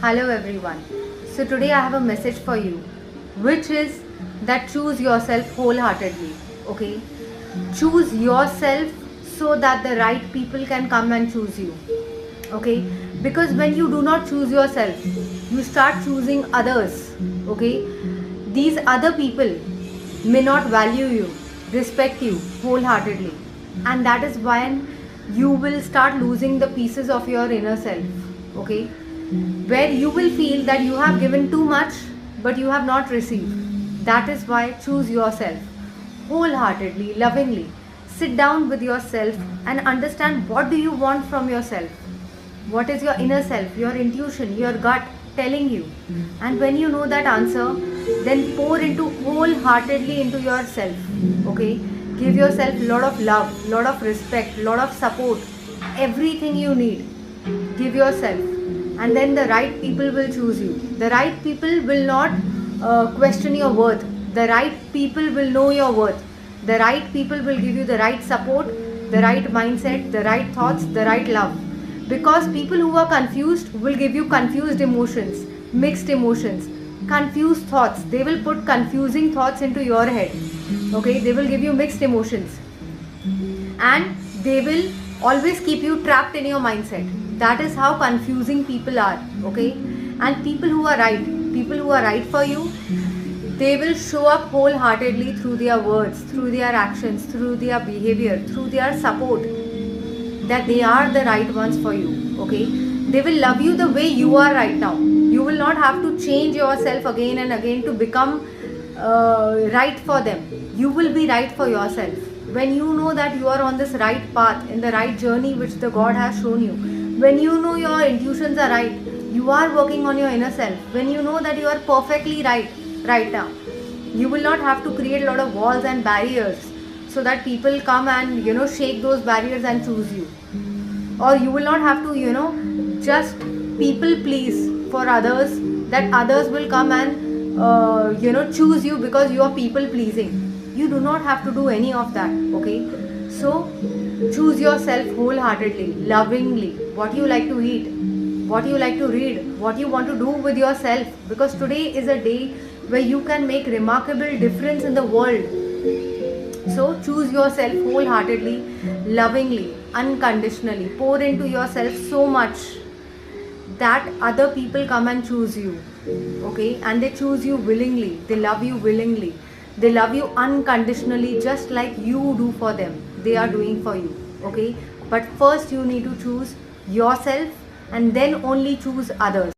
Hello everyone. So today I have a message for you, which is that choose yourself wholeheartedly. Okay? Choose yourself so that the right people can come and choose you. Okay? Because when you do not choose yourself, you start choosing others. Okay? These other people may not value you, respect you wholeheartedly. And that is when you will start losing the pieces of your inner self. Okay? Where you will feel that you have given too much but you have not received. That is why choose yourself wholeheartedly, lovingly. Sit down with yourself and understand what do you want from yourself. What is your inner self, your intuition, your gut telling you? And when you know that answer, then pour into wholeheartedly into yourself. Okay? Give yourself a lot of love, lot of respect, lot of support, everything you need. Give yourself, and then the right people will choose you. The right people will not question your worth. The right people will know your worth. The right people will give you the right support, the right mindset, the right thoughts, the right love. Because people who are confused will give you confused emotions, mixed emotions, confused thoughts. They will put confusing thoughts into your head. Okay, they will give you mixed emotions, and they will always keep you trapped in your mindset. That is how confusing people are. Okay? And people who are right for you, they will show up wholeheartedly through their words, through their actions, through their behavior, through their support, that they are the right ones for you. Okay? They will love you the way you are right now. You will not have to change yourself again and again to become right for them. You will be right for yourself when you know that you are on this right path, in the right journey which the God has shown you. When you know your intuitions are right, you are working on your inner self. When you know that you are perfectly right now, you will not have to create a lot of walls and barriers so that people come and shake those barriers and choose you. Or you will not have to just people please for others, that others will come and choose you because you are people pleasing. You do not have to do any of that. Okay? So choose yourself wholeheartedly, lovingly. What you like to eat, what you like to read, what you want to do with yourself, because today is a day where you can make remarkable difference in the world. So choose yourself wholeheartedly, lovingly, unconditionally. Pour into yourself so much that other people come and choose you. Okay? And they choose you willingly, they love you willingly, they love you unconditionally, just like you do for them, they are doing for you. Okay? But first you need to choose yourself, and then only choose others.